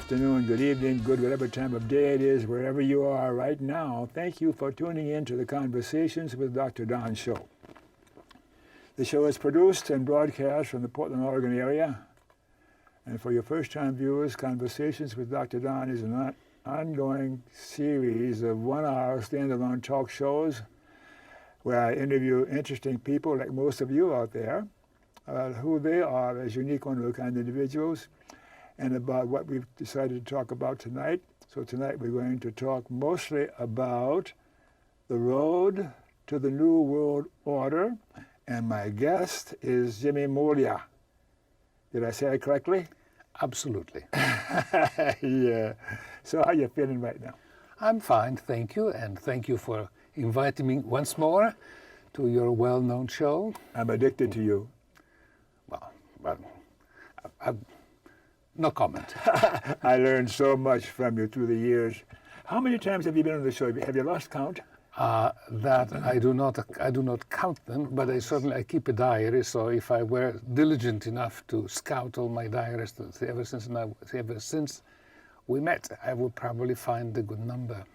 afternoon, good evening, good whatever time of day it is, wherever you are right now. Thank you for tuning in to the Conversations with Dr. Don show. The show is produced and broadcast from the Portland, Oregon area. And for your first-time viewers, Conversations with Dr. Don is an ongoing series of one-hour standalone talk shows where I interview interesting people like most of you out there about who they are as unique, one-of-a-kind individuals, and about what we've decided to talk about tonight. So tonight we're going to talk mostly about the road to the New World Order, and my guest is Jimmie Moglia. Did I say it correctly? Absolutely. Yeah. So how are you feeling right now? I'm fine, thank you, and thank you for inviting me once more to your well-known show. I'm addicted to you. Well, no comment. I learned so much from you through the years. How many times have you been on the show? Have you lost count? That I do not count them, but I keep a diary. So if I were diligent enough to scout all my diaries ever since we met, I would probably find a good number.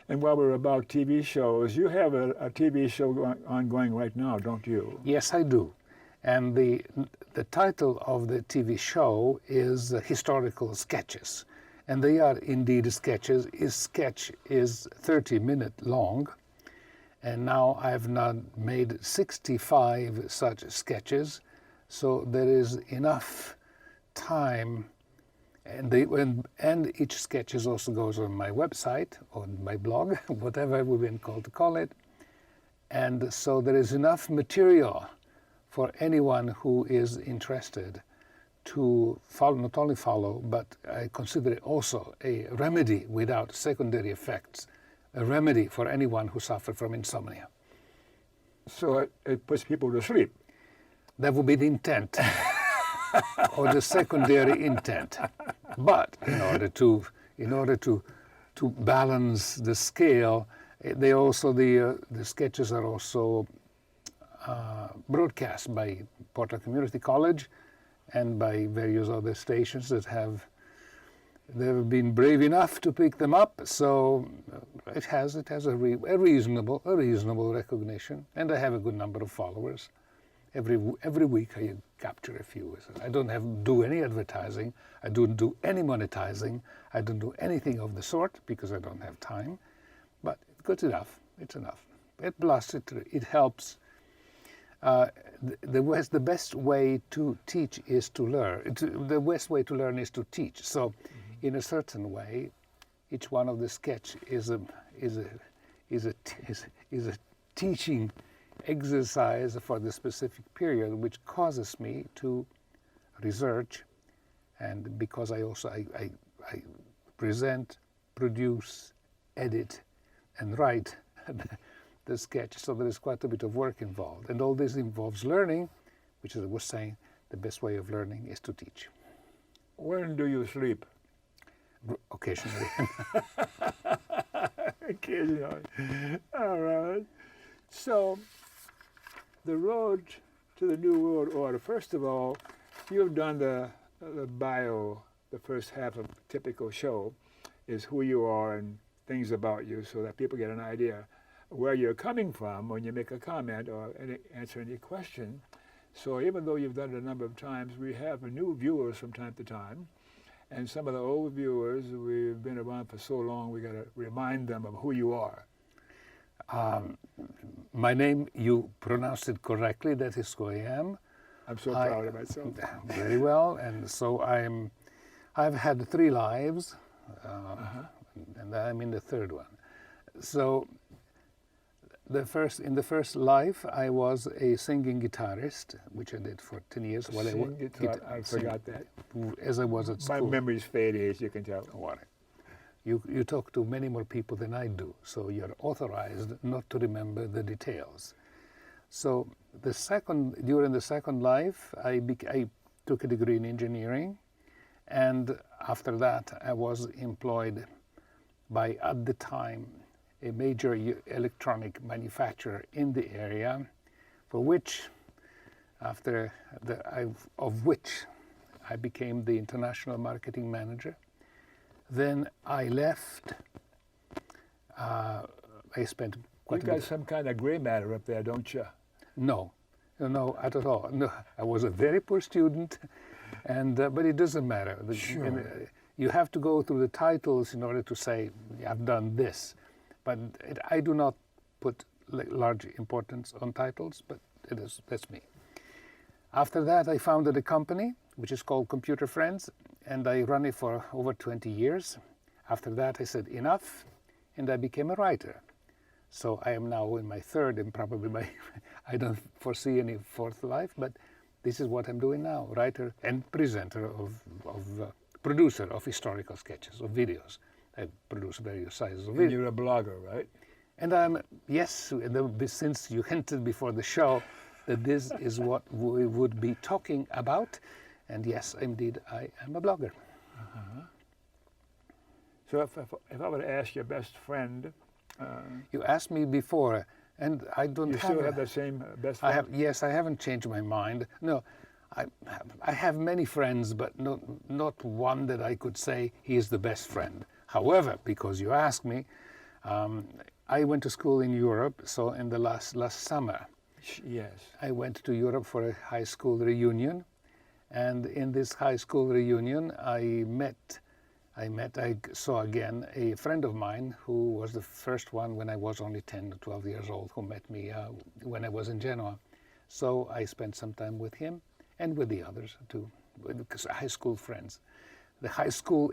And while we're about TV shows, you have a TV show ongoing right now, don't you? Yes, I do. And the title of the TV show is Historical Sketches. And they are indeed sketches. Each sketch is 30-minute long. And now I've now made 65 such sketches. So there is enough time. And each sketch also goes on my website, on my blog, whatever we've been called to call it. And so there is enough material for anyone who is interested to follow, not only follow, but I consider it also a remedy without secondary effects, a remedy for anyone who suffers from insomnia. So it puts people to sleep. That would be the intent, or the secondary intent. But in order to balance the scale, the sketches are also broadcast by Portland Community College and by various other stations they've been brave enough to pick them up. So it has a reasonable recognition, and I have a good number of followers. Every week I capture a few. I don't do any advertising. I don't do any monetizing. I don't do anything of the sort because I don't have time. But it's good enough. It's enough. It helps. The best way to teach is to learn. The best way to learn is to teach. So, in a certain way, each one of the sketch is a teaching exercise for the specific period, which causes me to research, and because I present, produce, edit, and write the sketch, so there is quite a bit of work involved. And all this involves learning, which, as I was saying, the best way of learning is to teach. When do you sleep? Occasionally. Occasionally. All right. So, the road to the New World Order. First of all, you've done the bio, the first half of a typical show is who you are and things about you so that people get an idea where you're coming from when you make a comment or answer any question. So even though you've done it a number of times, we have new viewers from time to time. And some of the old viewers, we've been around for so long, we got to remind them of who you are. My name, you pronounced it correctly, that is who I am. I'm so proud of myself. Very well, and so I've had 3 lives, and I'm in the 3rd one. So in the first life, I was a singing guitarist, which I did for 10 years. I forgot that. As I was at school. My memories fade, as you can tell. Don't worry. You talk to many more people than I do, so you're authorized not to remember the details. So during the second life, I took a degree in engineering, and after that, I was employed by, at the time, a major electronic manufacturer in the area, for which, I became the international marketing manager. Then I left. I spent quite You a got bit. some kind of gray matter up there, don't you? No, not at all. No, I was a very poor student, and but it doesn't matter. Sure. You have to go through the titles in order to say I've done this, but I do not put large importance on titles. But that's me. After that, I founded a company which is called Computer Friends, and I run it for over 20 years. After that, I said enough, and I became a writer. So I am now in my third and probably my, I don't foresee any fourth life, but this is what I'm doing now, writer and presenter producer of historical sketches, of videos. I produce various sizes of And videos. you're a blogger, right? And yes, since you hinted before the show that this is what we would be talking about, and yes, indeed, I am a blogger. So if I were to ask your best friend, You asked me before, and I don't you still have the same best friend? Yes, I haven't changed my mind. No, I have many friends, but not one that I could say he is the best friend. However, because you asked me, I went to school in Europe, so in the last summer, Yes. I went to Europe for a high school reunion, and in this high school reunion, I saw again a friend of mine who was the first one when I was only 10 or 12 years old, who met me when I was in Genoa. So I spent some time with him and with the others too, because high school friends. The high school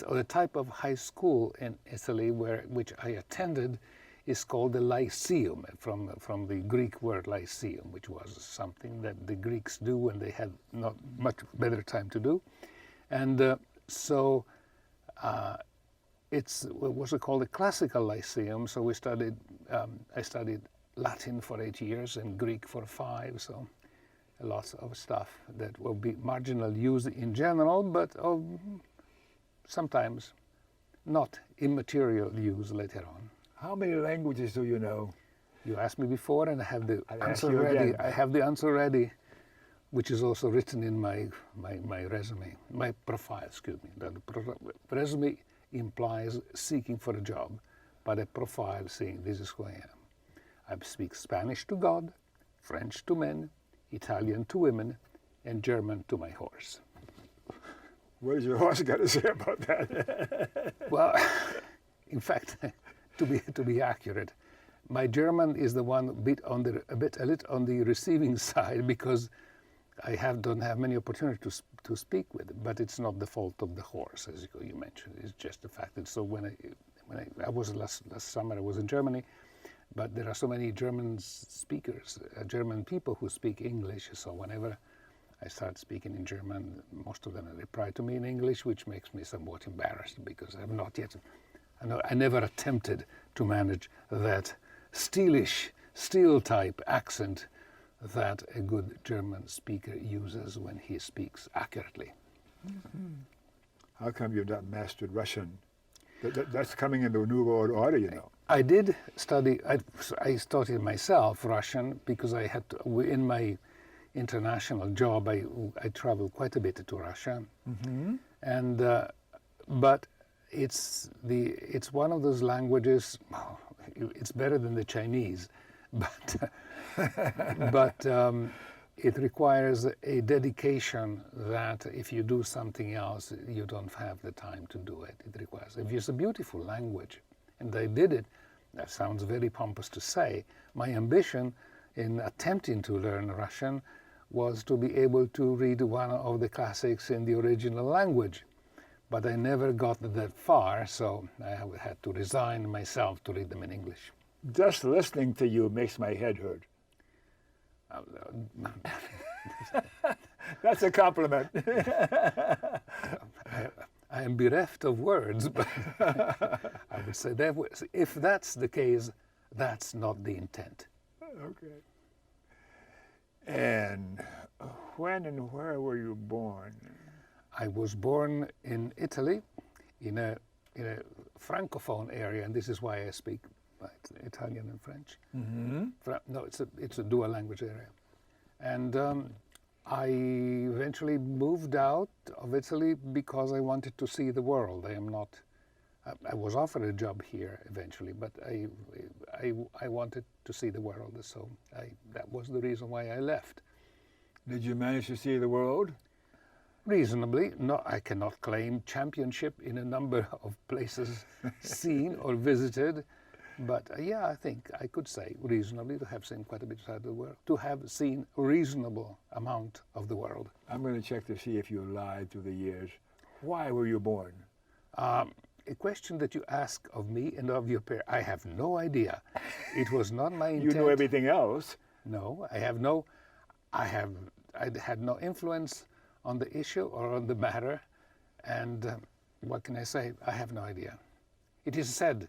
or the type of high school in Italy which I attended is called the Lyceum, from the Greek word lyceum, which was something that the Greeks do when they had not much better time to do. And so it was called a classical lyceum, so I studied Latin for 8 years and Greek for 5, so lots of stuff that will be marginal use in general, but sometimes not immaterial use later on. How many languages do you know? You asked me before, and I have the I'll ask answer you ready. again. I have the answer ready, which is also written in my resume, my profile, excuse me. The resume implies seeking for a job, but a profile saying this is who I am. I speak Spanish to God, French to men, Italian to women, and German to my horse. What does your horse got to say about that? Well, in fact, to be accurate, my German is the one a little on the receiving side, because I don't have many opportunities to speak with it, but it's not the fault of the horse, as you mentioned. It's just the fact that when I was last summer, I was in Germany, but there are so many German speakers, German people who speak English, so whenever I start speaking in German, most of them reply to me in English, which makes me somewhat embarrassed, because I've not yet, I never attempted to manage that steel-type accent that a good German speaker uses when he speaks accurately. Mm-hmm. How come you've not mastered Russian? That's coming in the New World Order, you know. I did study, I studied myself Russian, because I had to, in my international job, I traveled quite a bit to Russia. Mm-hmm. And but it's one of those languages. It's better than the Chinese, but it requires a dedication that if you do something else, you don't have the time to do it. It requires. It's a beautiful language, and I did it. That sounds very pompous to say. My ambition in attempting to learn Russian was to be able to read one of the classics in the original language. But I never got that far, so I had to resign myself to read them in English. Just listening to you makes my head hurt. That's a compliment. I am bereft of words, but I would say that if that's the case, that's not the intent. Okay. And when and where were you born? I was born in Italy, in a francophone area, and this is why I speak Italian and French. Mm-hmm. No, it's a dual language area, and I eventually moved out of Italy because I wanted to see the world. I was offered a job here eventually, but I wanted to see the world, so that was the reason why I left. Did you manage to see the world? Reasonably. No, I cannot claim championship in a number of places seen or visited, but yeah, I think I could say reasonably to have seen quite a bit of the world, to have seen a reasonable amount of the world. I'm going to check to see if you lied through the years. Why were you born? A question that you ask of me and of your parents, I have no idea. It was not my intent. You know everything else. No, I had no influence on the issue or on the matter, and what can I say? I have no idea. It is said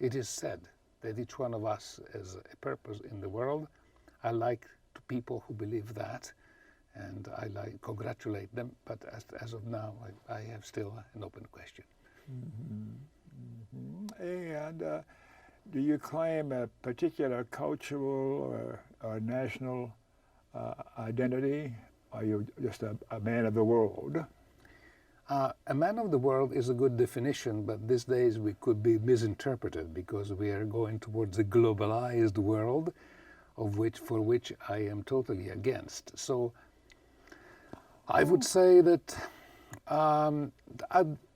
that each one of us has a purpose in the world. I like people who believe that, and I congratulate them, but as of now, I have still an open question. And do you claim a particular cultural or national identity? Are you just a man of the world? A man of the world is a good definition, but these days we could be misinterpreted because we are going towards a globalized world, for which I am totally against. So I would say that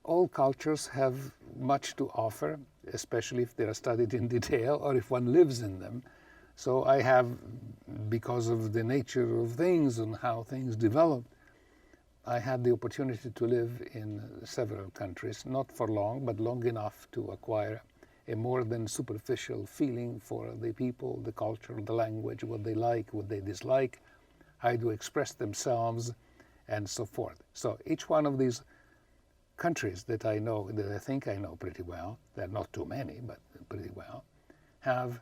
all cultures have much to offer, especially if they are studied in detail or if one lives in them. So I have, because of the nature of things and how things develop, I had the opportunity to live in several countries, not for long, but long enough to acquire a more than superficial feeling for the people, the culture, the language, what they like, what they dislike, how to express themselves, and so forth. So each one of these countries that I know, that I think I know pretty well, there are not too many, but pretty well, have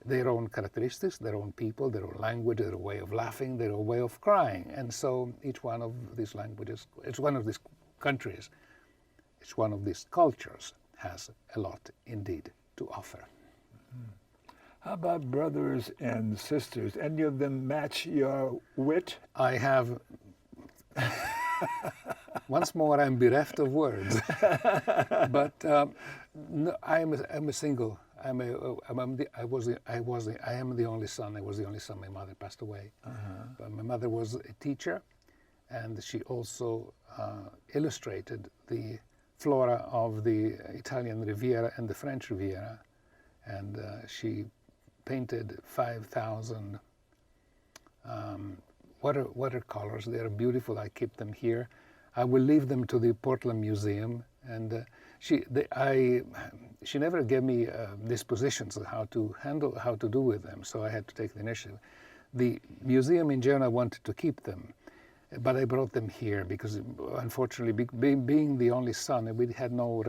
their own characteristics, their own people, their own language, their way of laughing, their own way of crying. And so each one of these languages, each one of these countries, each one of these cultures has a lot indeed to offer. How about brothers and sisters? Any of them match your wit? I have, once more I'm bereft of words, but no, I am a single. I am the only son. I was the only son. My mother passed away. But my mother was a teacher, and she also illustrated the flora of the Italian Riviera and the French Riviera, and she painted 5,000 watercolors. They are beautiful. I keep them here. I will leave them to the Portland Museum, and she never gave me dispositions of how to do with them, so I had to take the initiative. The museum in Genoa wanted to keep them, but I brought them here because, unfortunately, being the only son, we had no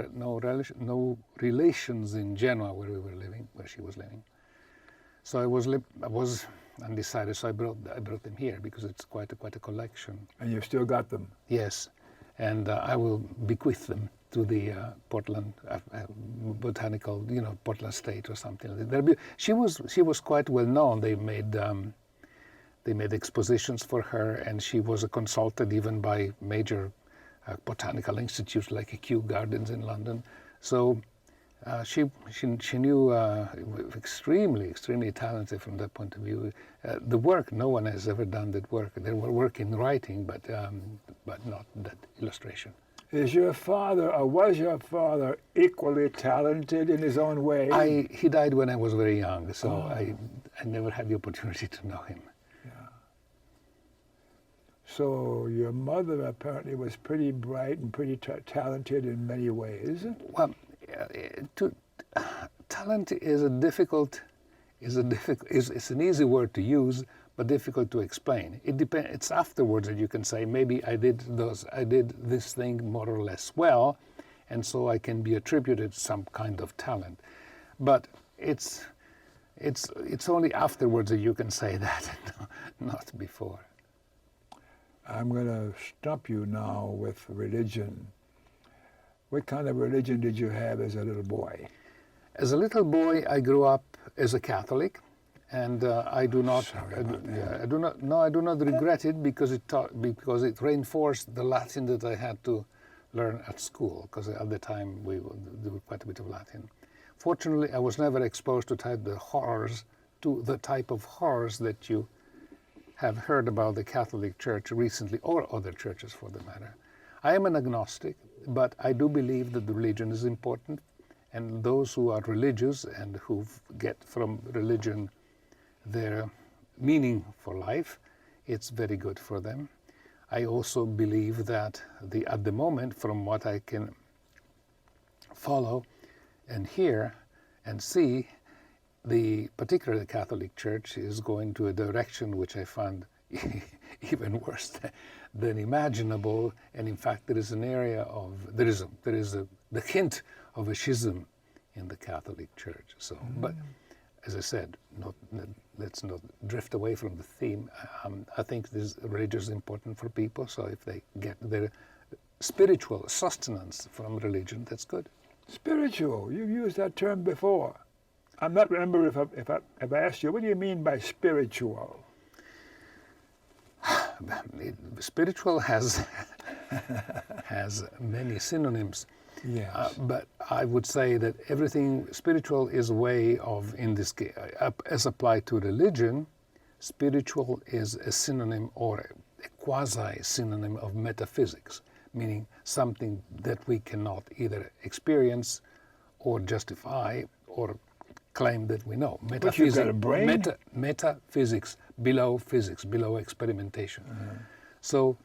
relations in Genoa where we were living, where she was living. So I was undecided, so I brought them here because it's quite a collection. And you've still got them? Yes, and I will bequeath them to the Portland Botanical, Portland State or something. She was quite well known. They made expositions for her, and she was consulted even by major botanical institutes like Kew Gardens in London. So she knew extremely talented from that point of view. The work, no one has ever done that work. There were work in writing, but not that illustration. Is your father, or was your father, equally talented in his own way? He died when I was very young, so I never had the opportunity to know him. Yeah. So your mother apparently was pretty bright and pretty talented in many ways. Well, talent is it's an easy word to use, but difficult to explain. It depends. It's afterwards that you can say, maybe I did this thing more or less well, and so I can be attributed some kind of talent. But it's only afterwards that you can say that, not before. I'm going to stump you now with religion. What kind of religion did you have as a little boy? As a little boy, I grew up as a Catholic, And I do not, I do not. No, I do not regret it because it reinforced the Latin that I had to learn at school. Because at the time we would do quite a bit of Latin. Fortunately, I was never exposed to the type of horrors that you have heard about the Catholic Church recently, or other churches for the matter. I am an agnostic, but I do believe that the religion is important, and those who are religious and who get from religion their meaning for life, it's very good for them. I also believe that at the moment, from what I can follow and hear and see, particularly the Catholic Church is going to a direction which I find even worse than imaginable. And in fact, there is an area of the hint of a schism in the Catholic Church. So, but as I said, let's not drift away from the theme. I think this religion is important for people. So if they get their spiritual sustenance from religion, that's good. Spiritual. You've used that term before. I'm not remember if I asked you, what do you mean by spiritual? Spiritual has many synonyms. Yes. But I would say that everything spiritual is a way of, in this case, as applied to religion, spiritual is a synonym or a quasi-synonym of metaphysics, meaning something that we cannot either experience or justify or claim that we know. But you've got a brain? Metaphysics, below experimentation. So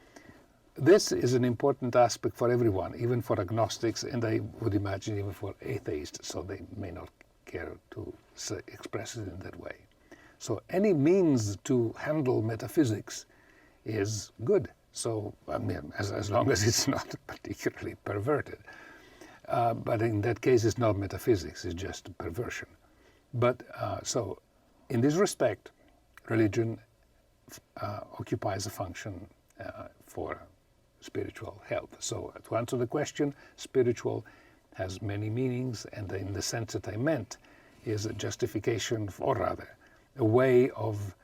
this is an important aspect for everyone, even for agnostics, and I would imagine even for atheists, so they may not care to express it in that way. So any means to handle metaphysics is good. So, I mean, as long as it's not particularly perverted. But in that case, it's not metaphysics, it's just perversion. But so, in this respect, religion occupies a function for spiritual health. So to answer the question, spiritual has many meanings, and in the sense that I meant is a justification, or rather, a way of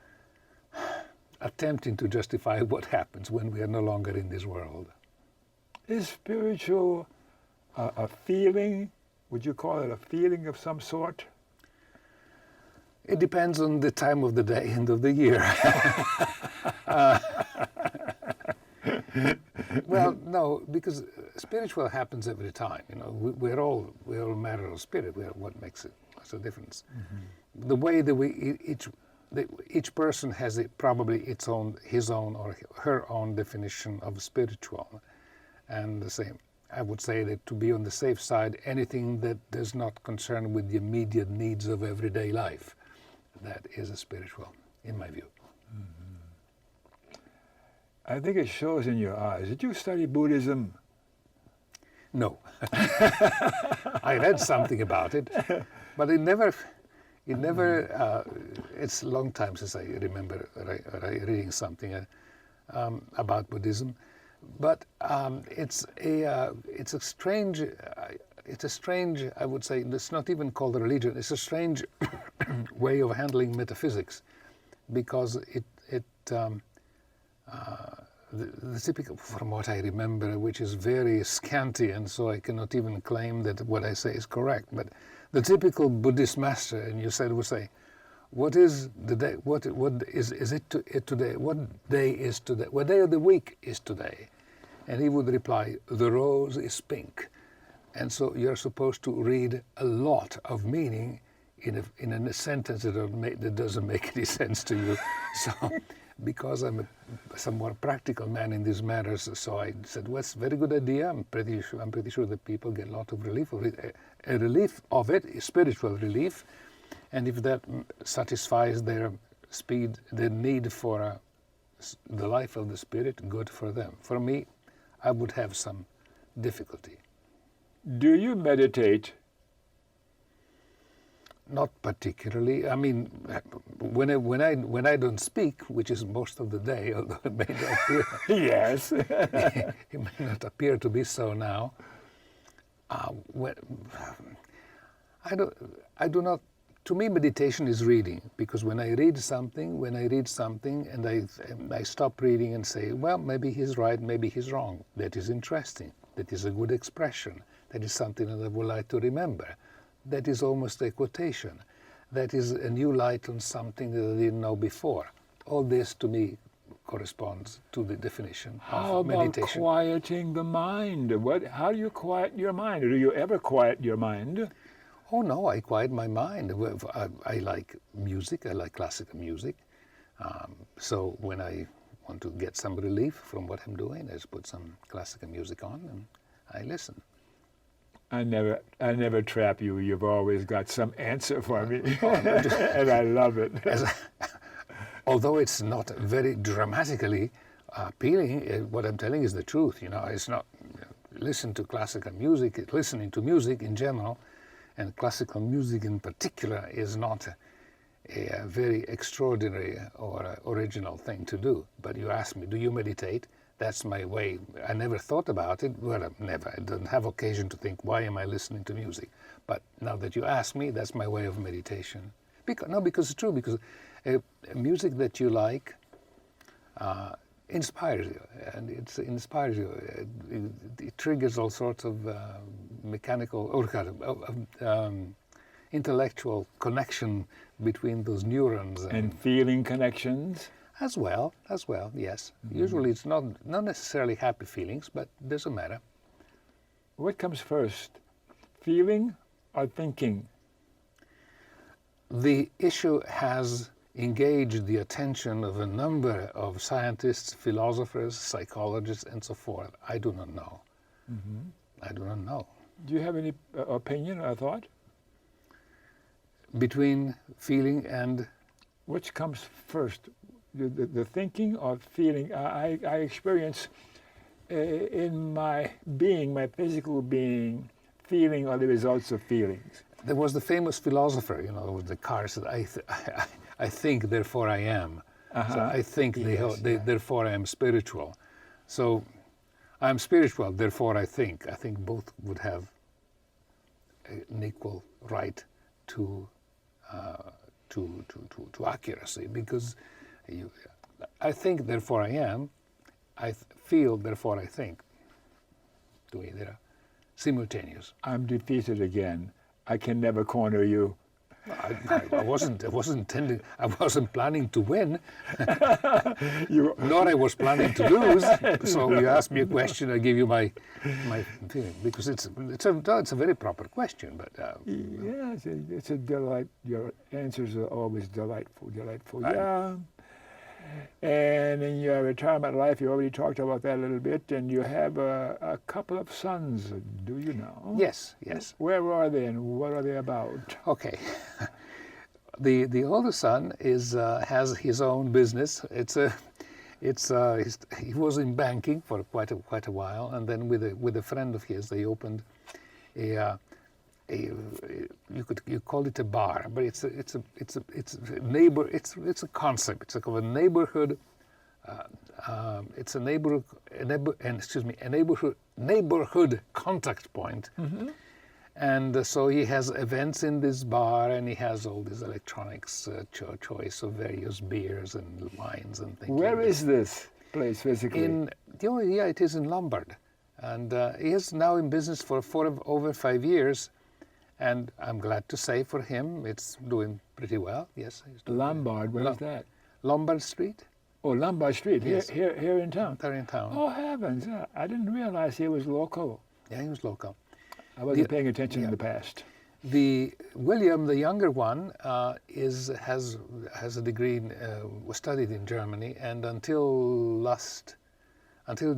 attempting to justify what happens when we are no longer in this world. Is spiritual a feeling? Would you call it a feeling of some sort? It depends on the time of the day and of the year. Well, no, because spiritual happens every time. You know, we're all matter of spirit. We are what makes it. What's the difference? The way that each person has probably his own or her own definition of spiritual, and the same. I would say that to be on the safe side, anything that does not concern with the immediate needs of everyday life, that is a spiritual, in my view. I think it shows in your eyes. Did you study Buddhism? No. I read something about it, but it's a long time since I remember reading something about Buddhism. But it's a strange, I would say, it's not even called a religion, it's a strange way of handling metaphysics, because the typical, from what I remember, which is very scanty, and so I cannot even claim that what I say is correct, but the typical Buddhist master, and you would say, what is the day? What is it today? What day is today? What day of the week is today? And he would reply, the rose is pink. And so you're supposed to read a lot of meaning in a sentence that doesn't make any sense to you. So, because I'm a somewhat practical man in these matters, so I said, well, it's a very good idea. I'm pretty sure that people get a lot of relief of it. A relief of it is spiritual relief. And if that satisfies their need for the life of the spirit, good for them. For me, I would have some difficulty. Do you meditate? Not particularly. I mean, when I don't speak, which is most of the day, although it may not appear. Yes. It may not appear to be so now. I do not to me, meditation is reading, because when I read something and I stop reading and say, well, maybe he's right, maybe he's wrong. That is interesting. That is a good expression. That is something that I would like to remember. That is almost a quotation. That is a new light on something that I didn't know before. All this to me corresponds to the definition How of about meditation. quieting the mind? How do you quiet your mind? Do you ever quiet your mind? Oh no, I quiet my mind. I like music, I like classical music. So when I want to get some relief from what I'm doing, I just put some classical music on and I listen. I never trap you. You've always got some answer for me, and I love it. Although it's not very dramatically appealing, what I'm telling is the truth. It's not listen to classical music. Listening to music in general, and classical music in particular, is not a very extraordinary or original thing to do. But you ask me, do you meditate? That's my way. I never thought about it. Well, never. I didn't have occasion to think, why am I listening to music? But now that you ask me, that's my way of meditation. Because it's true, because music that you like inspires you, and it inspires you. It triggers all sorts of mechanical or intellectual connection between those neurons. And feeling connections. As well, yes. Mm-hmm. Usually it's not necessarily happy feelings, but it doesn't matter. What comes first, feeling or thinking? The issue has engaged the attention of a number of scientists, philosophers, psychologists, and so forth. I do not know. Mm-hmm. I do not know. Do you have any opinion or thought? Between feeling and... Which comes first? The thinking or feeling? I experience in my being, my physical being, feeling are the results of feelings. There was the famous philosopher, with the cars, that I think, therefore I am. Uh-huh. So I think, therefore I am spiritual. So I'm spiritual, therefore I think. I think both would have an equal right to accuracy, because I think, therefore I am. I feel, therefore I think. To me, they're simultaneous. I'm defeated again. I can never corner you. I wasn't intending. I wasn't planning to win. Nor I was planning to lose. So you asked me a question, I give you my feeling, because it's a very proper question. But yes, it's a delight. Your answers are always delightful. Right. Yeah. And in your retirement life, you already talked about that a little bit, and you have a couple of sons, do you know? Yes. Where are they and what are they about? Okay. The older son has his own business. He was in banking for quite a while, and then with a friend of his, they opened you call it a bar, but it's a concept. It's like a neighborhood. It's a neighborhood contact point. Mm-hmm. And so he has events in this bar, and he has all these electronics, choice of various beers and wines and things. Where is this place physically? It is in Lombard, and he is now in business for over 5 years. And I'm glad to say for him, it's doing pretty well. Yes, he's doing Lombard, where is that? Lombard Street. Oh, Lombard Street, yes. here in town. There in town. Oh heavens! I didn't realize he was local. Yeah, he was local. I wasn't paying attention in the past. William, the younger one, has a degree, was studied in Germany, and until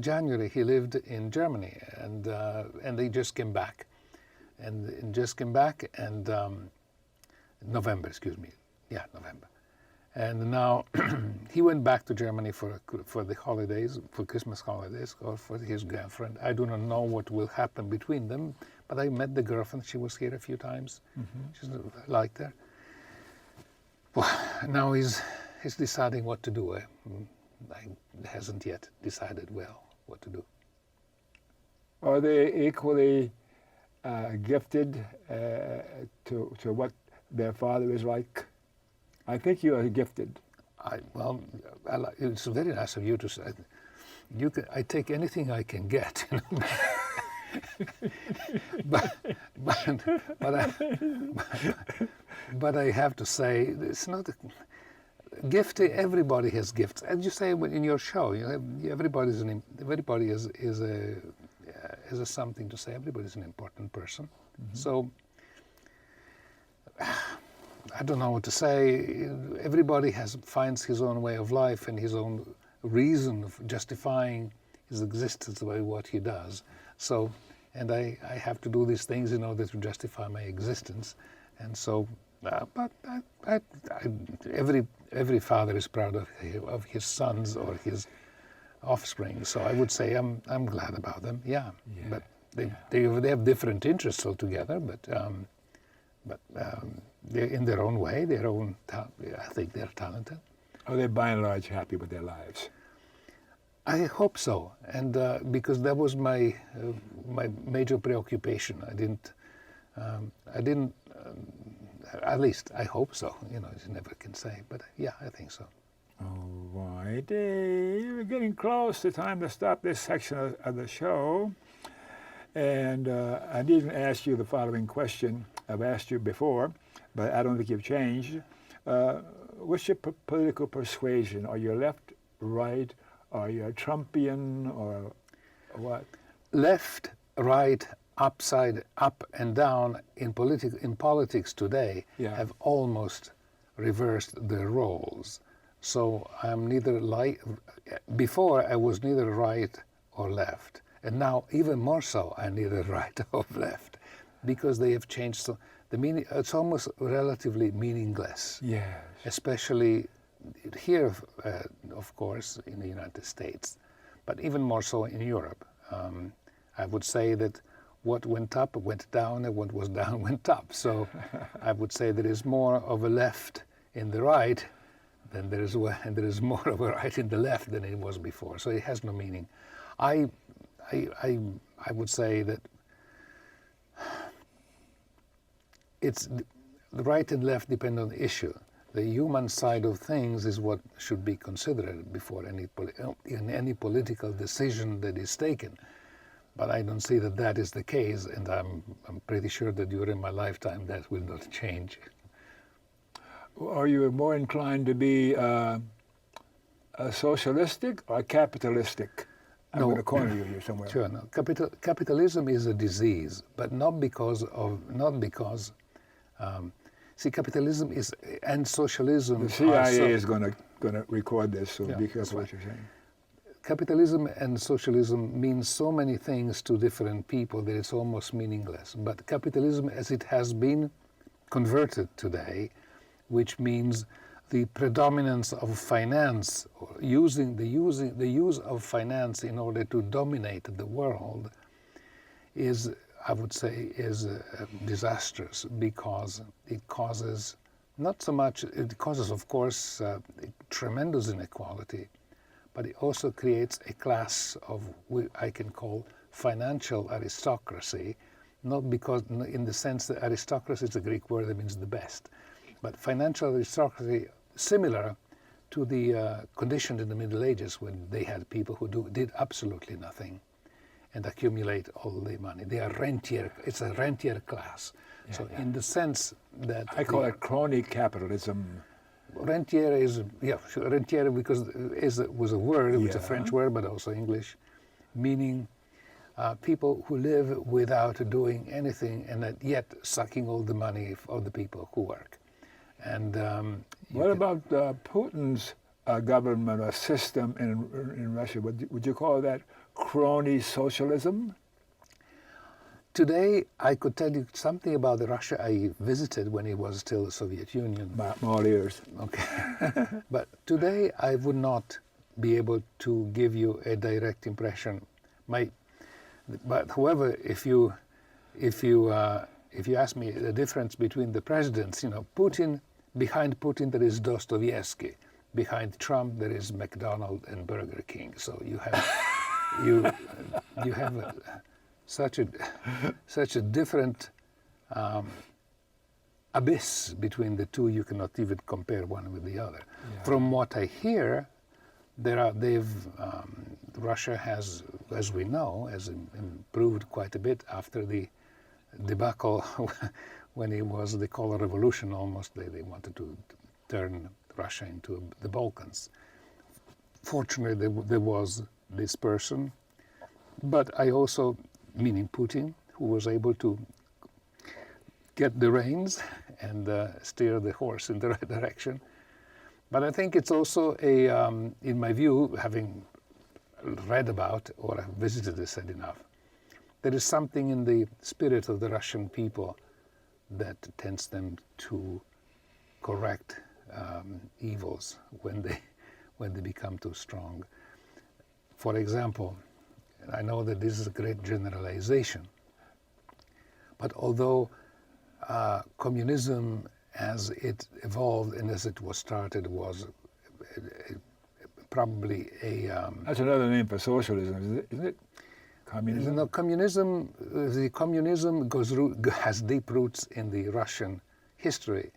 January he lived in Germany, and they just came back. And November, excuse me. Yeah, November. And now he went back to Germany for the holidays, for Christmas holidays, or for his girlfriend. I do not know what will happen between them, but I met the girlfriend. She was here a few times. Mm-hmm. I liked her. Well, now he's deciding what to do. He hasn't yet decided well what to do. Are they equally gifted to what their father is like? I think you are gifted. It's very nice of you to say. I take anything I can get, you know. but I have to say, it's not a gift. Everybody has gifts, as you say in your show. Everybody has something to say. Everybody's an important person. Mm-hmm. So I don't know what to say. Everybody finds his own way of life and his own reason of justifying his existence by what he does. So, and I have to do these things in order to justify my existence. And so, but every father is proud of his sons or his offspring. So I would say I'm glad about them. Yeah. But they have different interests altogether. But they're in their own way. I think they're talented. Are they by and large happy with their lives? I hope so, and because that was my major preoccupation. I didn't. At least I hope so. You never can say, but yeah, I think so. All right, we're getting close to time to stop this section of the show, and I didn't ask you the following question. I've asked you before, but I don't think you've changed. What's your political persuasion? Are you left, right? Are you a Trumpian or what? Left, right, upside, up and down in politics today have almost reversed their roles. So I'm neither before I was neither right or left. And now even more so, I'm neither right or left, because they have changed. So the meaning, it's almost relatively meaningless. Yes. Especially here, of course, in the United States, but even more so in Europe. I would say that what went up went down, and what was down went up. So I would say there is more of a left in the right than there is more of a right in the left than it was before. So it has no meaning. I would say that it's the right and left depend on the issue. The human side of things is what should be considered before any political decision that is taken. But I don't see that is the case, and I'm pretty sure that during my lifetime that will not change. Are you more inclined to be socialistic or capitalistic? I'm going to corner you here somewhere. Sure. No. Capitalism is a disease, but not because. See, capitalism and socialism. The CIA is going to record this, so be careful what you're saying. Capitalism and socialism means so many things to different people that it's almost meaningless. But capitalism, as it has been converted today, which means the predominance of finance, or the use of finance in order to dominate the world, is, I would say, is disastrous, because it causes of course tremendous inequality, but it also creates a class of what I can call financial aristocracy, not because in the sense that aristocracy is a Greek word that means the best, but financial aristocracy similar to the condition in the Middle Ages, when they had people who did absolutely nothing and accumulate all the money. They are rentier. It's a rentier class. Yeah, so in the sense that I call it crony capitalism. Rentier is rentier because was a word. It was a French word, but also English, meaning people who live without doing anything and yet sucking all the money of the people who work. And what about Putin's government or system in Russia? Would you call that crony socialism? Today, I could tell you something about the Russia I visited when it was still the Soviet Union. More ears. Okay. But today, I would not be able to give you a direct impression. But however, if you ask me the difference between the presidents, Putin, behind Putin there is Dostoevsky, behind Trump there is McDonald's and Burger King. So you have you have such a different abyss between the two. You cannot even compare one with the other. Yeah. From what I hear, Russia has, as we know, has improved quite a bit after the debacle when it was the Color Revolution. Almost they wanted to turn Russia into the Balkans. Fortunately, there was this person, but I also, meaning Putin, who was able to get the reins and steer the horse in the right direction. But I think it's also in my view, having read about or visited the said enough, there is something in the spirit of the Russian people that tends them to correct evils when they become too strong. For example, I know that this is a great generalization, but although communism as it evolved and as it was started was probably a... That's another name for socialism, isn't it? Communism? No, communism has deep roots in the Russian history,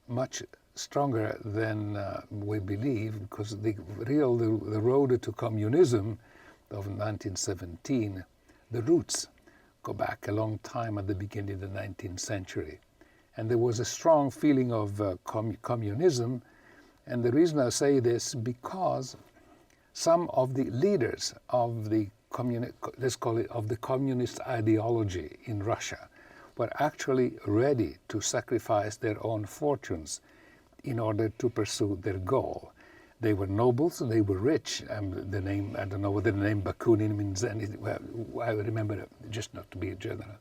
much stronger than we believe, because the road to communism of 1917, the roots go back a long time at the beginning of the 19th century. And there was a strong feeling of communism. And the reason I say this, because some of the leaders of the let's call it of the communist ideology in Russia were actually ready to sacrifice their own fortunes in order to pursue their goal. They were nobles, they were rich. The name, I don't know whether the name Bakunin means anything. Well, I remember, just not to be a general.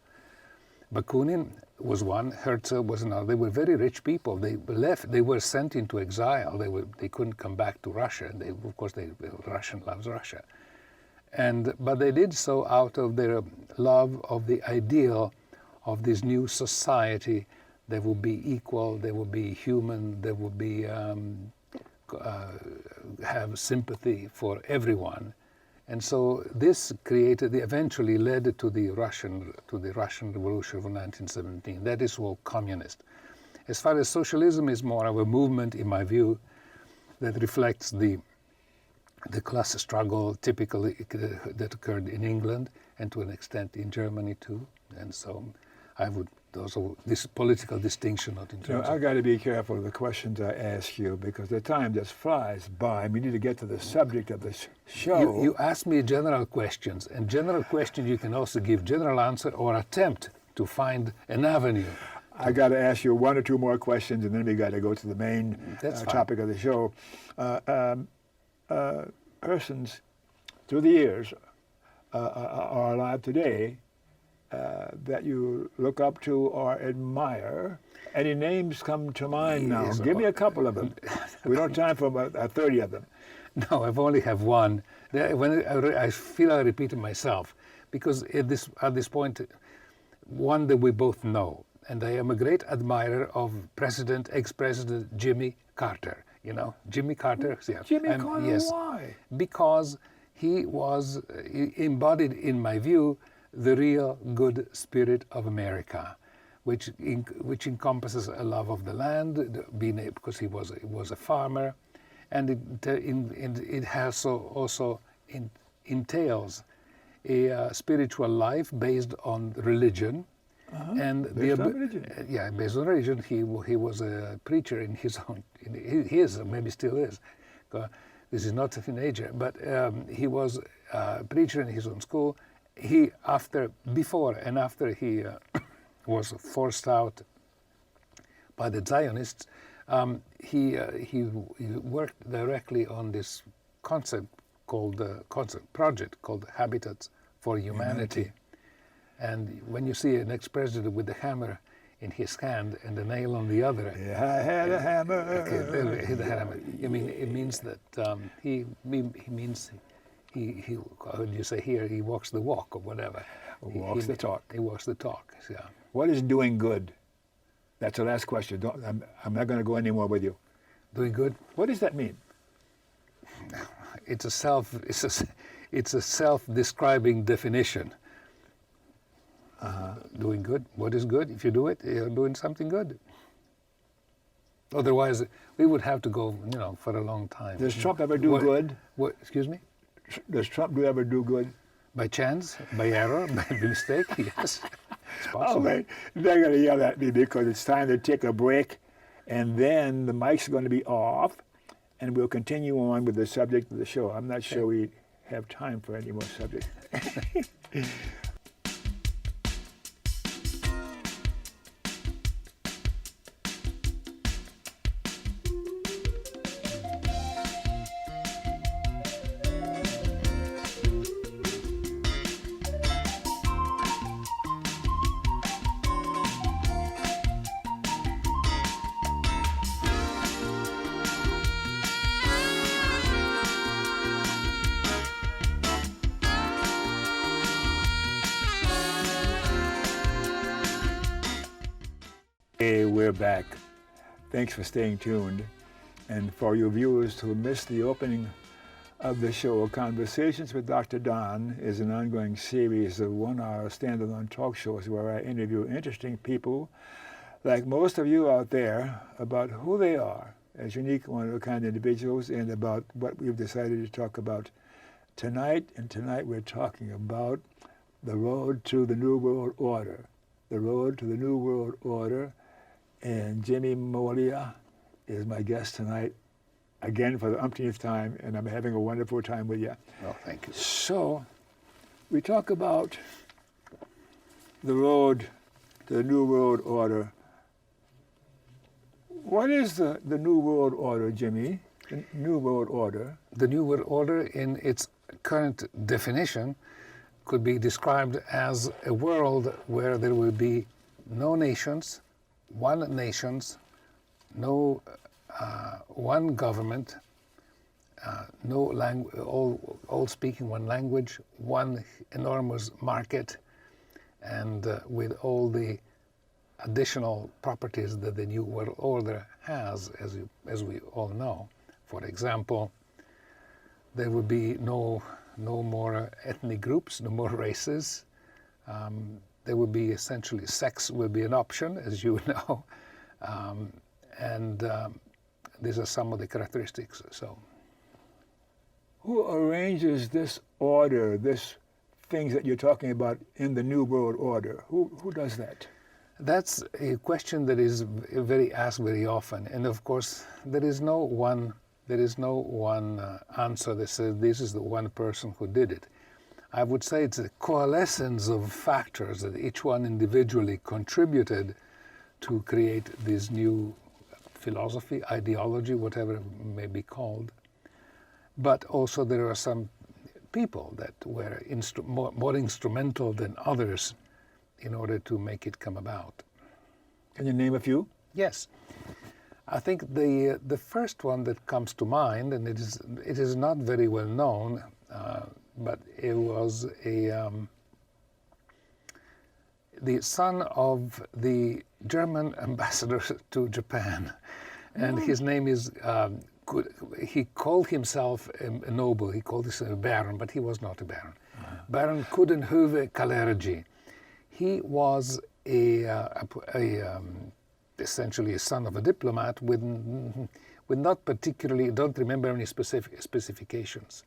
Bakunin was one, Herzl was another. They were very rich people. They left, they were sent into exile. They couldn't come back to Russia. And of course, Russian loves Russia. But they did so out of their love of the ideal of this new society. They will be equal, they will be human, they will be have sympathy for everyone. And so this eventually led to the Russian Revolution of 1917. That is all communist. As far as socialism is more of a movement, in my view, that reflects the class struggle typically that occurred in England and to an extent in Germany too. And so I would also, this political distinction not in terms I've got to be careful of the questions I ask you because the time just flies by. We need to get to the subject of the show. You ask me general questions, and general questions you can also give general answer or attempt to find an avenue. I got to ask you one or two more questions, and then we got to go to the main topic of the show. Persons through the years are alive today that you look up to or admire. Any names come to mind now? Yes, Give me a couple of them. We don't have time for about 30 of them. No, I've only have one. When I feel I repeated myself, because at this point, one that we both know, and I am a great admirer of ex-President Jimmy Carter. You know, Jimmy Carter. Yeah. Jimmy Carter, yes, why? Because he embodied, in my view, the real good spirit of America, which encompasses a love of the land, because he was a farmer, and it has also entails a spiritual life based on religion. And based on religion. Yeah, based on religion. He was a preacher in his own. He is, maybe still is. This is not a teenager, but he was a preacher in his own school. Before and after he was forced out by the Zionists, he worked directly on this project called Habitats for Humanity. And when you see an ex-president with the hammer in his hand and the nail on the other, yeah, I had a hammer. Okay, hit the hammer. I mean, it means that he how do you say here? He walks the walk or whatever. Walks the talk. He walks the talk. Yeah. What is doing good? That's the last question. I'm not going to go any more with you. Doing good. What does that mean? It's a self-describing definition. Doing good. What is good? If you do it, you're doing something good. Otherwise, we would have to go, for a long time. Does Trump ever do good? What? Excuse me? Does Trump ever do good? By chance, by error, by mistake? Yes, it's possible. Okay, they're going to yell at me because it's time to take a break, and then the mic's going to be off, and we'll continue on with the subject of the show. I'm not sure we have time for any more subjects. Hey, we're back. Thanks for staying tuned. And for you viewers who missed the opening of the show, Conversations with Dr. Don is an ongoing series of one-hour standalone talk shows where I interview interesting people, like most of you out there, about who they are as unique, one-of-a-kind individuals, and about what we've decided to talk about tonight. And tonight we're talking about the road to the New World Order. The road to the New World Order. And Jimmie Moglia is my guest tonight, again for the umpteenth time, and I'm having a wonderful time with you. Oh, thank you. So, we talk about the road to the New World Order. What is the New World Order, Jimmie? The New World Order? The New World Order, in its current definition, could be described as a world where there will be no nations, one nations, no one government, no language, all speaking one language, one enormous market, and with all the additional properties that the New World Order has, as we all know. For example, there would be no more ethnic groups, no more races. There would be essentially sex will be an option, as you know, and these are some of the characteristics. So, who arranges this order, this things that you're talking about in the New World Order? Who does that? That's a question that is asked very often, and of course there is no one answer that says this is the one person who did it. I would say it's a coalescence of factors that each one individually contributed to create this new philosophy, ideology, whatever it may be called. But also there are some people that were more instrumental than others in order to make it come about. Can you name a few? Yes. I think the first one that comes to mind, and it is not very well known, but it was the son of the German ambassador to Japan, and his name is. He called himself a noble. He called himself a baron, but he was not a baron. Baron Coudenhove Kalergi. He was essentially a son of a diplomat with not particularly, don't remember any specifications.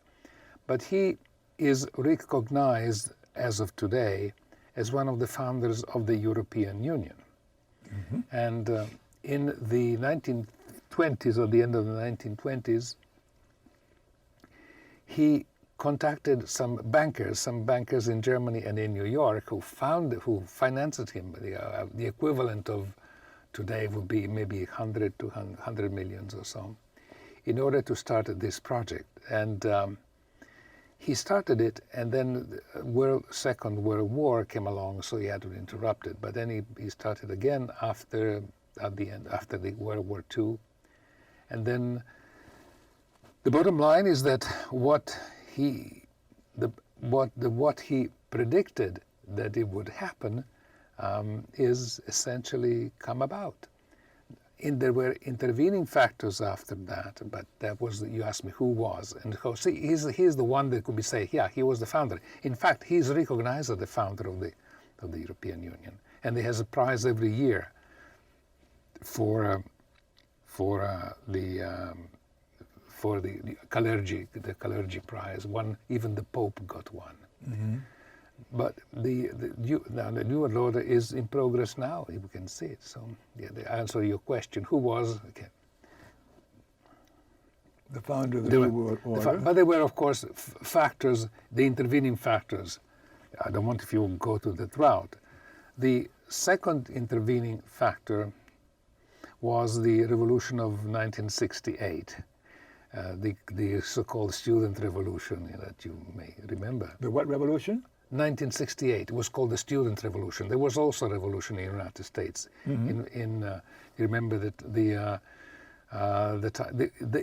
But he is recognized as of today as one of the founders of the European Union. Mm-hmm. And in the 1920s, or the end of the 1920s, he contacted some bankers in Germany and in New York who financed him. The equivalent of today would be maybe 100 to 100 millions or so, in order to start this project. And he started it, and then Second World War came along, so he had to interrupt it. But then he started again after the World War II. And then the bottom line is that what he predicted that it would happen is essentially come about. There were intervening factors after that, but that was, you asked me who was, and he's the one that could be saying, yeah, he was the founder. In fact, he's recognized as the founder of the European Union, and he has a prize every year for for the Kalergi Prize. Even the Pope got one. Mm-hmm. But the New World Order is in progress now. You can see it. So, yeah, to answer your question, who was the founder of the New World Order? But there were, of course, factors, the intervening factors. I don't want if you go to that route. The second intervening factor was the revolution of 1968, the so-called student revolution that you may remember. The what revolution? 1968 was called the Student Revolution. There was also a revolution in the United States. Mm-hmm. You remember that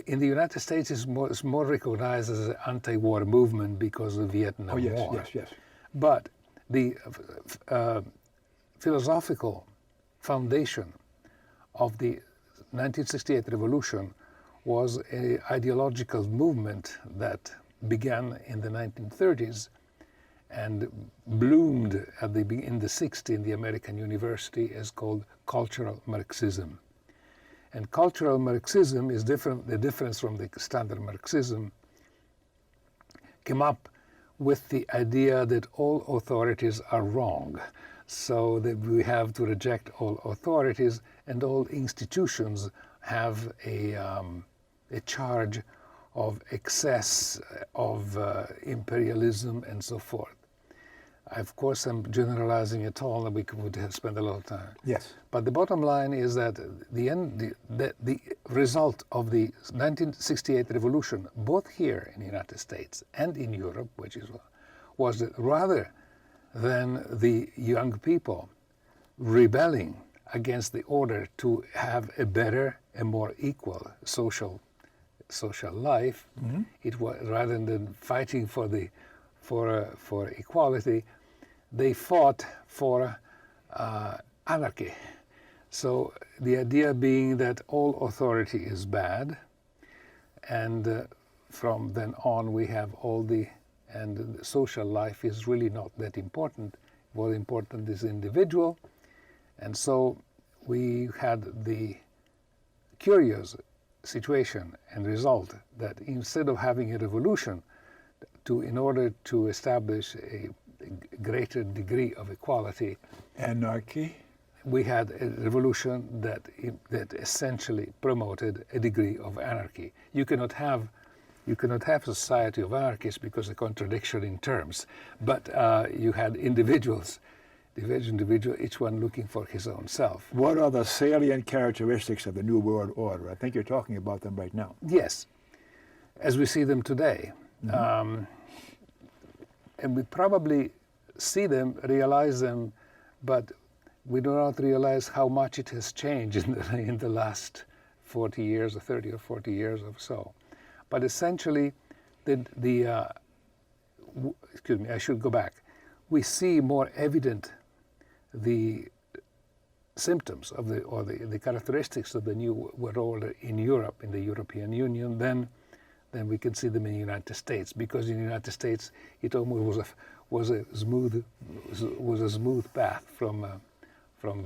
in the United States is more recognized as an anti-war movement because of the Vietnam War. Yes. But the philosophical foundation of the 1968 revolution was an ideological movement that began in the 1930s and bloomed in the 60s in the American university, is called cultural Marxism. And cultural Marxism is different. The difference from the standard Marxism came up with the idea that all authorities are wrong, so that we have to reject all authorities, and all institutions have a charge of excess, of imperialism, and so forth. Of course, I'm generalizing it all, and we would have spent a lot of time. Yes. But the bottom line is that the result of the 1968 revolution, both here in the United States and in Europe, was that rather than the young people rebelling against the order to have a better and more equal social life, mm-hmm. It was rather than fighting for equality, they fought for anarchy. So the idea being that all authority is bad, and from then on we have and the social life is really not that important. What important is individual, and so we had the curious situation and result that instead of having a revolution in order to establish a greater degree of equality, anarchy, we had a revolution that essentially promoted a degree of anarchy. You cannot have a society of anarchists because of contradiction in terms, but you had individuals, each one looking for his own self. What are the salient characteristics of the New World Order? I think you're talking about them right now. Yes, as we see them today. Mm-hmm. And we probably see them, realize them, but we do not realize how much it has changed in the last 40 years, or 30 or 40 years or so. But essentially, excuse me, I should go back. We see more evident the symptoms of the characteristics of the New World Order in Europe, in the European Union, then we can see them in the United States, because in the United States it almost was a smooth path from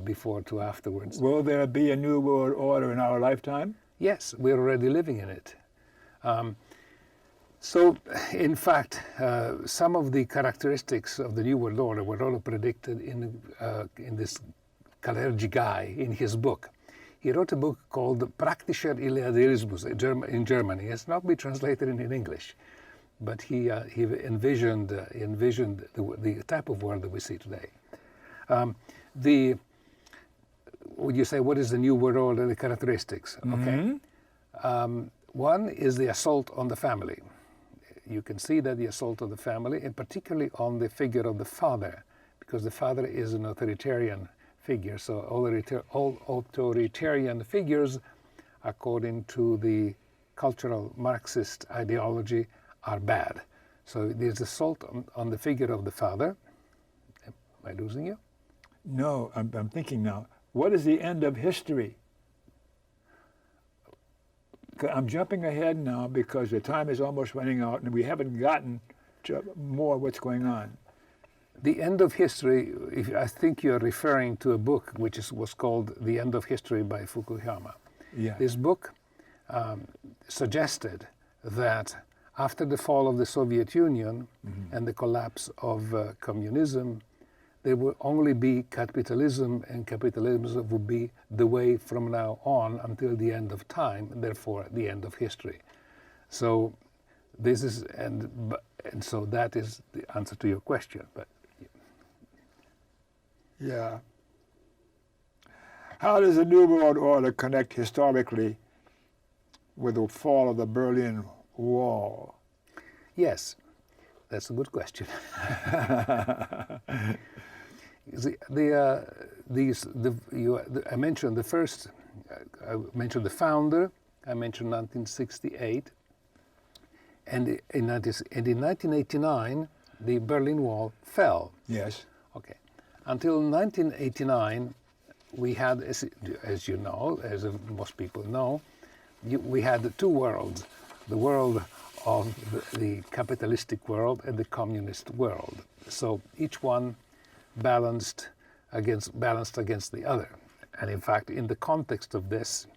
before to afterwards. Will there be a New World Order in our lifetime? Yes, we're already living in it. So, in fact, some of the characteristics of the New World Order were all predicted in this Kalergi guy in his book. He wrote a book called Praktischer Idealismus in Germany. It's not been translated in English, but he envisioned the type of world that we see today. Would you say, what is the New World Order, the characteristics? Mm-hmm. Okay. One is the assault on the family. You can see that the assault on the family, and particularly on the figure of the father, because the father is an authoritarian figure. So all authoritarian figures, according to the cultural Marxist ideology, are bad. So there's assault on the figure of the father. Am I losing you? No, I'm thinking now. What is the end of history? I'm jumping ahead now because the time is almost running out and we haven't gotten to more what's going on. The end of history, I think you're referring to a book which was called The End of History by Fukuyama. Yeah. This book suggested that after the fall of the Soviet Union and the collapse of communism, there will only be capitalism, and capitalism would be the way from now on until the end of time, and therefore the end of history. So this is, and so that is the answer to your question. But Yeah. How does the New World Order connect historically with the fall of the Berlin Wall? yes, that's a good question. I mentioned the first, I mentioned the founder, I mentioned 1968, and in 1989, the Berlin Wall fell. Yes. Okay. Until 1989, we had, as you know, as most people know, we had two worlds, the world of the capitalistic world and the communist world. So each one balanced against the other. And in fact, in the context of this,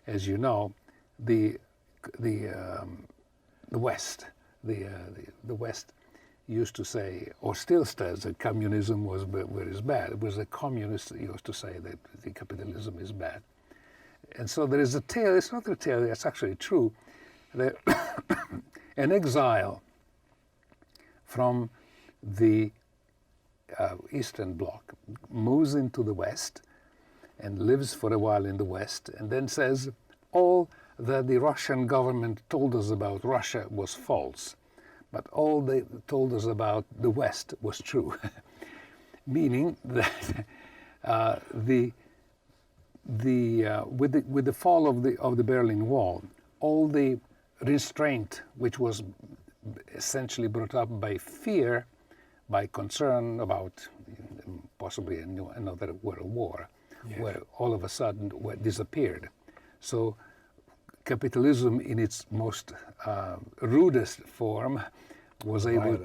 as you know, the West used to say, or still says, that communism was bad. It was the communists that used to say that the capitalism is bad. And so there is a tale, it's not a tale, it's actually true, that an exile from the Eastern Bloc moves into the West and lives for a while in the West, and then says, all that the Russian government told us about Russia was false, but all they told us about the West was true. Meaning that with the fall of the Berlin Wall, all the restraint which was essentially brought up by fear, by concern about possibly another world war, Yes. where all of a sudden disappeared. So capitalism in its most rudest form was able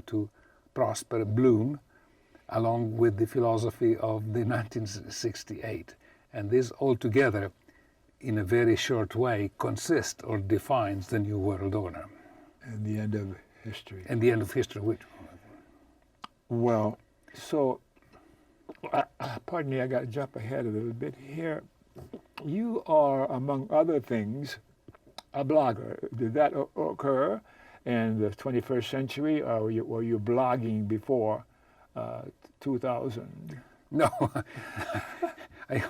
to prosper, bloom, along with the philosophy of the 1968. And this altogether, in a very short way, consists or defines the New World Order. And the end of history. And the end of history. Well, so, pardon me, I got to jump ahead a little bit here. You are, among other things, a blogger. Did that occur in the 21st century, or were you blogging before 2000? No, I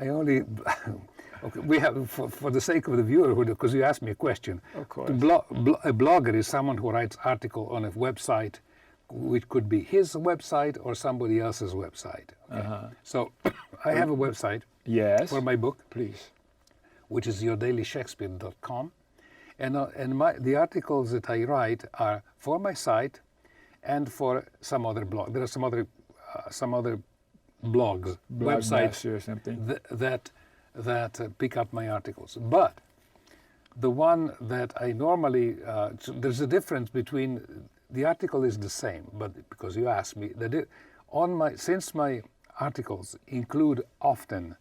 only okay, we have, for the sake of the viewer, because you asked me a question. Of course. A blogger is someone who writes article on a website, which could be his website or somebody else's website. Okay? So I have a website Yes. for my book, Please. which is yourdailyshakespeare.com. And the articles that I write are for my site and for some other blog. There are some other blogs, websites or something. that pick up my articles. But the one that I normally, so there's a difference between, the article is the same, but because you asked me, since my articles include often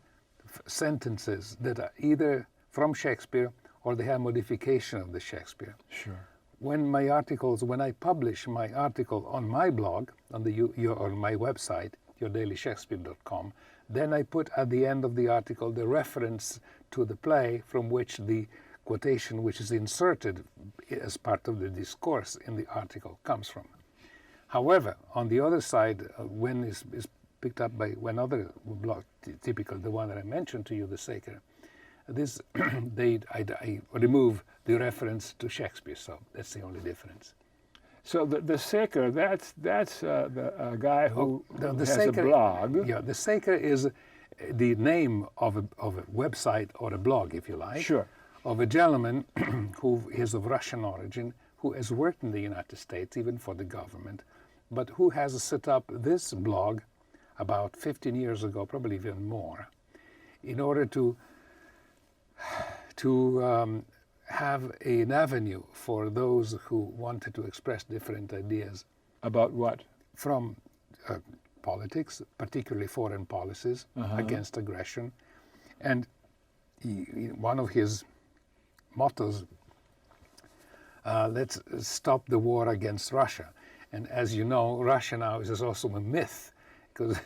sentences that are either from Shakespeare or they have modification of the Shakespeare. Sure. When I publish my article on my blog, on my website, yourdailyshakespeare.com, then I put at the end of the article the reference to the play from which the quotation which is inserted as part of the discourse in the article comes from. However, on the other side, when is picked up by another blog, typical, the one that I mentioned to you, the Saker, this I remove the reference to Shakespeare, so that's the only difference. So the Saker, that's the guy who has Saker, a blog. Yeah, the Saker is the name of a website or a blog, if you like. Sure. Of a gentleman who is of Russian origin, who has worked in the United States, even for the government, but who has set up this blog about 15 years ago, probably even more, in order to have an avenue for those who wanted to express different ideas. About what? From politics, particularly foreign policies against aggression. And one of his mottos, let's stop the war against Russia. And as you know, Russia now is also a myth, because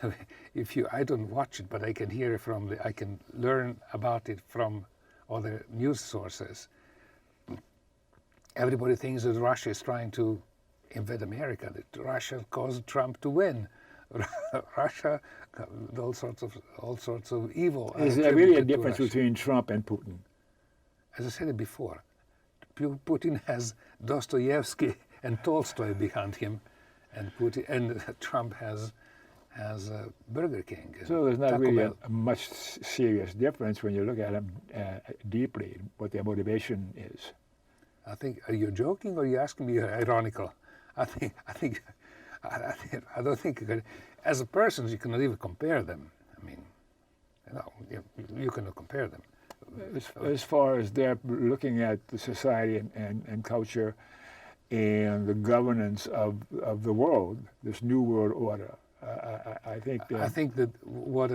I don't watch it, but I can hear it I can learn about it from other news sources. Everybody thinks that Russia is trying to invade America, that Russia caused Trump to win. Russia, all sorts of evil. Is there really a difference between Trump and Putin? As I said it before, Putin has Dostoevsky and Tolstoy behind him, and Trump has Burger King. So there's not Taco really Bell. a much serious difference when you look at them deeply, what their motivation is. I think, are you joking or are you asking me ironical? I don't think, as a person, you cannot even compare them. I mean, you cannot compare them. As far as they're looking at the society and culture and the governance of the world, this new world order, I think that what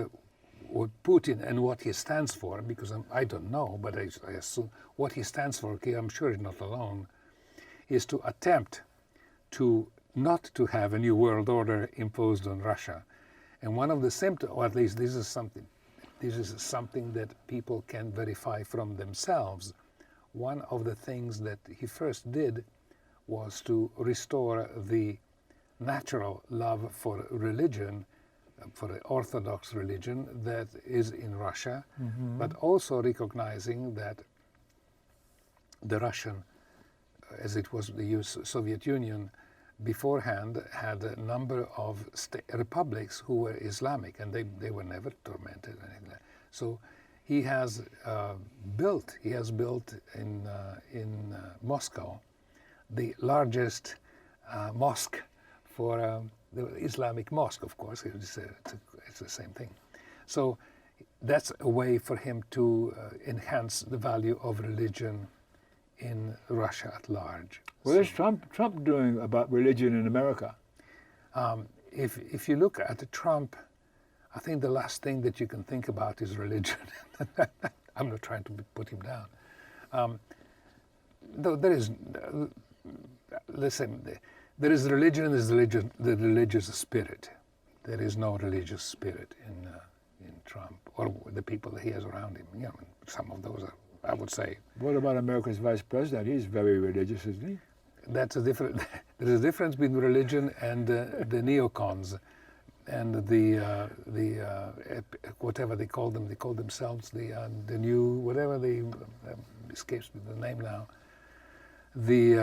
Putin and what he stands for, because I don't know, but I assume what he stands for, okay, I'm sure he's not alone, is to attempt to not to have a new world order imposed on Russia. And one of the symptoms, or at least this is something that people can verify from themselves. One of the things that he first did was to restore the natural love for religion, for the Orthodox religion that is in Russia, but also recognizing that the Russian, as it was the Soviet Union beforehand, had a number of republics who were Islamic, and they were never tormented or anything like that. So he has built in Moscow the largest mosque for the Islamic mosque, of course. It's the same thing. So that's a way for him to enhance the value of religion in Russia at large. What is Trump doing about religion in America? If you look at Trump, I think the last thing that you can think about is religion. I'm not trying to put him down. Though there is, listen, there is religion and there's the religious spirit. There is no religious spirit in Trump or the people that he has around him. Some of those are, I would say. What about America's vice president? He's very religious, isn't he? That's a different. There's a difference between religion and the neocons, and the whatever they call them. They call themselves the new whatever they escapes me the name now. The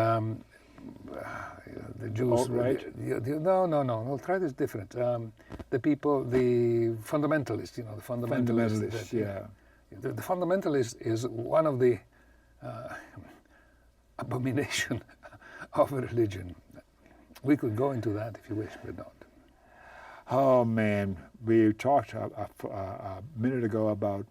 Jews, alt-right? No. Alt-right is different. The people, the fundamentalists. The fundamentalists. Yeah. The fundamentalist is one of the abomination of religion. We could go into that if you wish, but not. Oh man, we talked a minute ago about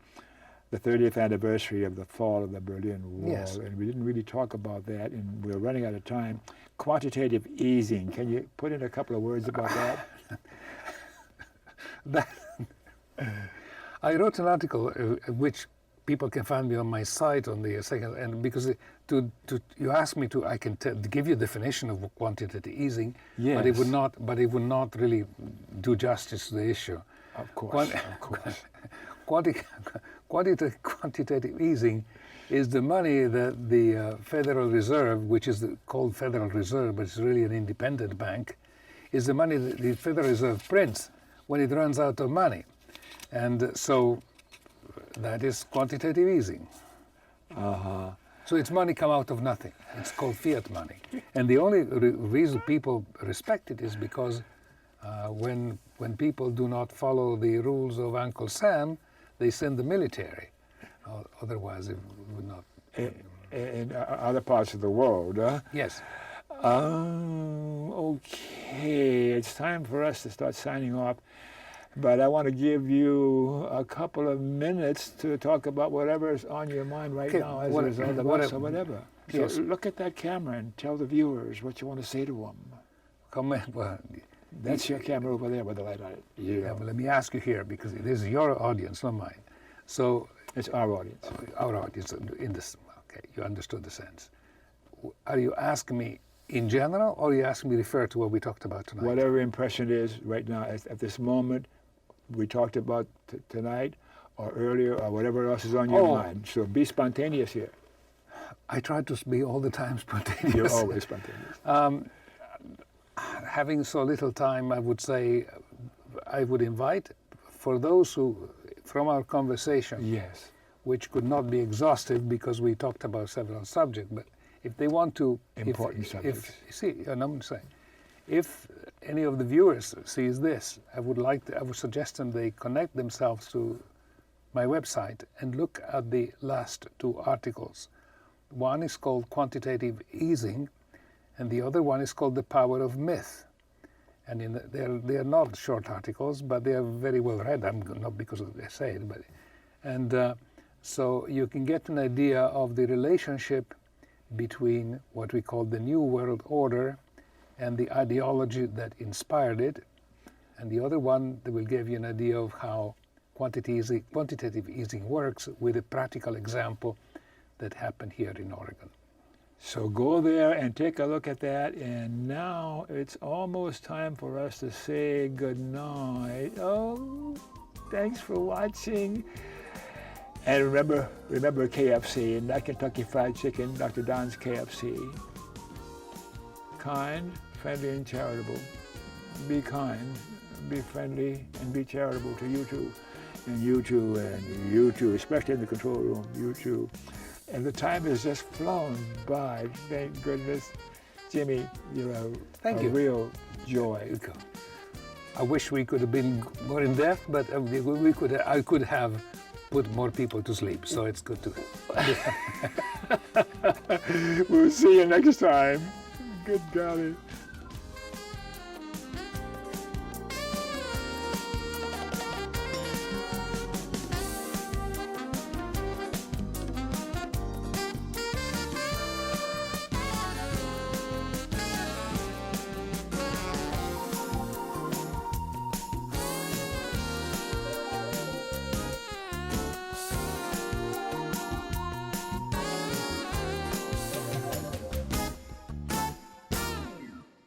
the 30th anniversary of the fall of the Berlin Wall, Yes. and we didn't really talk about that, and we're running out of time. Quantitative easing. Can you put in a couple of words about that? I wrote an article which people can find me on my site on the second, and because you asked me to, I can give you a definition of quantitative easing, Yes. but it would not really do justice to the issue. Of course, Quantitative easing is the money that the Federal Reserve, which is called Federal Reserve, but it's really an independent bank, is the money that the Federal Reserve prints when it runs out of money. And so that is quantitative easing. So it's money come out of nothing. It's called fiat money. And the only reason people respect it is because when people do not follow the rules of Uncle Sam, they send the military. Otherwise, it would not. in other parts of the world, huh? Yes. Okay, it's time for us to start signing off. But I want to give you a couple of minutes to talk about whatever's on your mind right now as a result of us or whatever. Yes. So look at that camera and tell the viewers what you want to say to them. Comment. Well, That's your camera over there with the light on it. Yeah, but let me ask you here, because this is your audience, not mine. So It's our audience. our audience in this, okay, you understood the sense. Are you asking me in general, or are you asking me refer to what we talked about tonight? Whatever impression is right now, at this moment, we talked about tonight, or earlier, or whatever else is on your mind. So be spontaneous here. I try to be all the time spontaneous. You're always spontaneous. Having so little time, I would say, I would invite, for those who, from our conversation, Yes. which could not be exhaustive because we talked about several subjects, but if they want to, Important subjects. And I'm saying, if any of the viewers sees this, I would suggest them they connect themselves to my website and look at the last two articles. One is called Quantitative Easing, and the other one is called The Power of Myth. And they are not short articles, but they are very well read. Not because of the essay, but so you can get an idea of the relationship between what we call the New World Order and the ideology that inspired it, and the other one that will give you an idea of how quantitative easing works with a practical example that happened here in Oregon. So go there and take a look at that. And now it's almost time for us to say good night. Oh, thanks for watching. And remember KFC, and not Kentucky Fried Chicken, Dr. Don's KFC. Kind, friendly, and charitable. Be kind, be friendly, and be charitable to you too. And you too, and you too, especially in the control room, you too. And the time has just flown by, thank goodness. Jimmie, you're a real joy. I wish we could have been more in depth, but I could have put more people to sleep, so it's good to. We'll see you next time. Good golly.